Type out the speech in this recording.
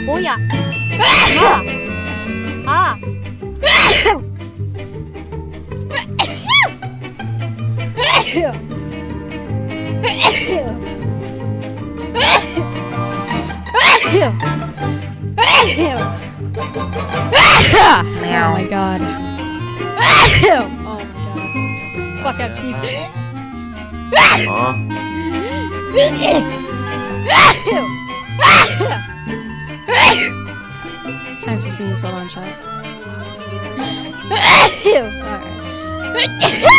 뭐야? 아! Oh my god. Oh my god. Fuck, I have to sneeze. I have to sneeze while on chat. Alright.